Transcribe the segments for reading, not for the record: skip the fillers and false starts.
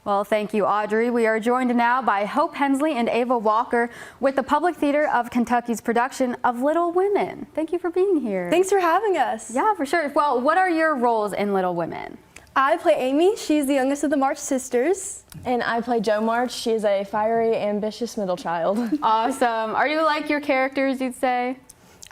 Well, thank you, Audrey. We are joined now by Hope Hensley and Ava Walker with the Public Theater of Kentucky's production of Little Women. Thank you for being here. Thanks for having us. Yeah, for sure. Well, what are your roles in Little Women? I play Amy. She's the youngest of the March sisters. And I play Jo March. She is a fiery, ambitious middle child. Awesome. Are you like your characters, you'd say?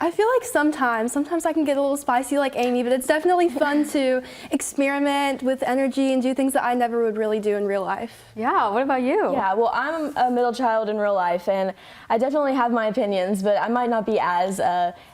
I feel like sometimes I can get a little spicy like Amy, but it's definitely fun to experiment with energy and do things that I never would really do in real life. Yeah, what about you? Yeah, well, I'm a middle child in real life, and I definitely have my opinions, but I might not be as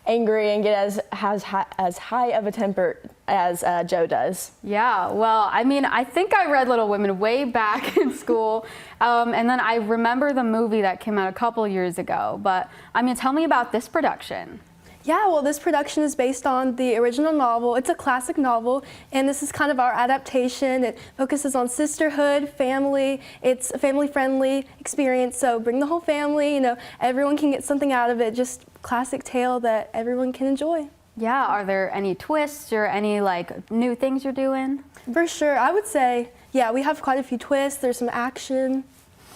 angry and get as high of a temper as Jo does. Yeah, well, I mean, I think I read Little Women way back in school, and then I remember the movie that came out a couple years ago, but I mean, tell me about this production. Yeah, well, this production is based on the original novel. It's a classic novel, and this is kind of our adaptation. It focuses on sisterhood, family. It's a family-friendly experience, so bring the whole family. You know, everyone can get something out of it. Just classic tale that everyone can enjoy. Yeah, are there any twists or any like new things you're doing? For sure, I would say, yeah, we have quite a few twists. There's some action.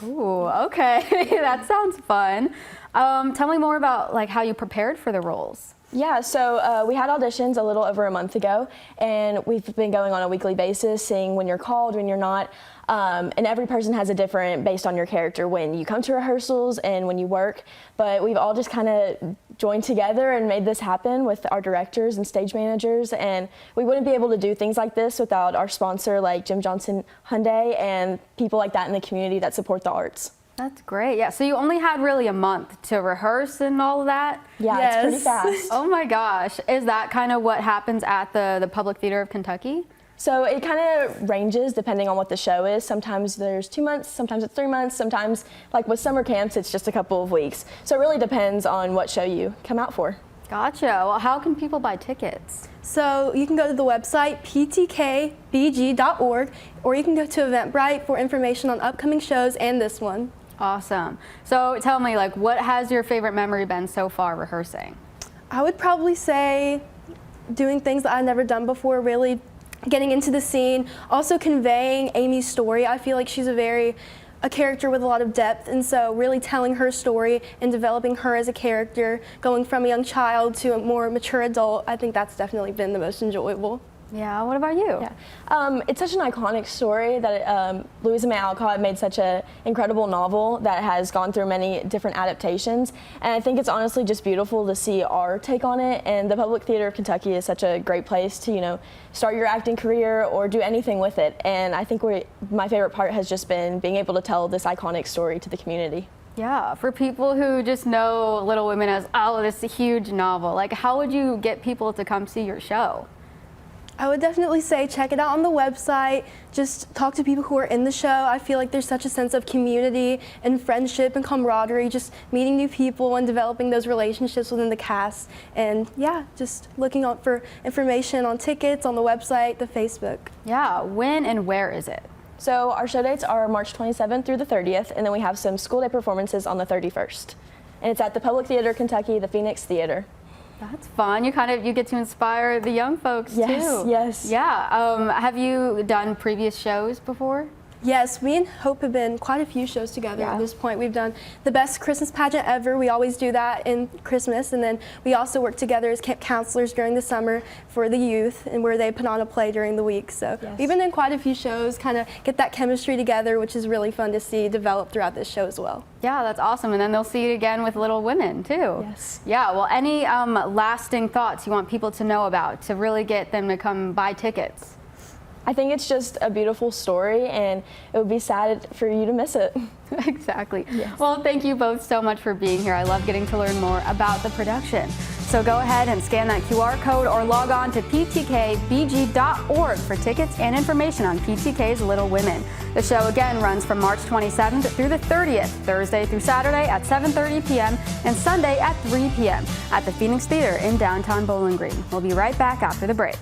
Ooh, okay, that sounds fun. Tell me more about like how you prepared for the roles. Yeah, so we had auditions a little over a month ago, and we've been going on a weekly basis, seeing when you're called, when you're not. And every person has a different based on your character when you come to rehearsals and when you work. But we've all just kind of joined together and made this happen with our directors and stage managers. And we wouldn't be able to do things like this without our sponsor like Jim Johnson Hyundai and people like that in the community that support the arts. That's great. Yeah, so you only had really a month to rehearse and all of that? Yeah, Yes. It's pretty fast. Oh my gosh. Is that kind of what happens at the Public Theater of Kentucky? So it kind of ranges depending on what the show is. Sometimes there's 2 months, sometimes it's 3 months, sometimes like with summer camps it's just a couple of weeks. So it really depends on what show you come out for. Gotcha. Well, how can people buy tickets? So you can go to the website ptkbg.org, or you can go to Eventbrite for information on upcoming shows and this one. Awesome. So tell me, like, what has your favorite memory been so far rehearsing? I would probably say doing things that I've never done before, really getting into the scene, also conveying Amy's story. I feel like she's a character with a lot of depth, and so really telling her story and developing her as a character, going from a young child to a more mature adult, I think that's definitely been the most enjoyable. Yeah, what about you? Yeah. It's such an iconic story that Louisa May Alcott made such an incredible novel that has gone through many different adaptations, and I think it's honestly just beautiful to see our take on it. And the Public Theater of Kentucky is such a great place to, you know, start your acting career or do anything with it. And I think my favorite part has just been being able to tell this iconic story to the community. Yeah, for people who just know Little Women as, oh, this is a huge novel, like how would you get people to come see your show? I would definitely say check it out on the website, just talk to people who are in the show. I feel like there's such a sense of community and friendship and camaraderie, just meeting new people and developing those relationships within the cast. And yeah, just looking out for information on tickets, on the website, the Facebook. Yeah, when and where is it? So our show dates are March 27th through the 30th, and then we have some school day performances on the 31st. And it's at the Public Theater of Kentucky, the Phoenix Theater. That's fun. You get to inspire the young folks Yes, too. yes. Yeah. Have you done previous shows before? Yes, me and Hope have been quite a few shows together Yeah. at this point. We've done the best Christmas pageant ever. We always do that in Christmas, and then we also work together as camp counselors during the summer for the youth, and where they put on a play during the week. So Yes. we've been in quite a few shows, kind of get that chemistry together, which is really fun to see develop throughout this show as well. Yeah, that's awesome. And then they'll see it again with Little Women too. Yes. Yeah. Well, any lasting thoughts you want people to know about to really get them to come buy tickets? I think it's just a beautiful story, and it would be sad for you to miss it. Exactly. Yes. Well, thank you both so much for being here. I love getting to learn more about the production. So go ahead and scan that QR code or log on to ptkbg.org for tickets and information on PTK's Little Women. The show again runs from March 27th through the 30th, Thursday through Saturday at 7:30 p.m. and Sunday at 3 p.m. at the Phoenix Theater in downtown Bowling Green. We'll be right back after the break.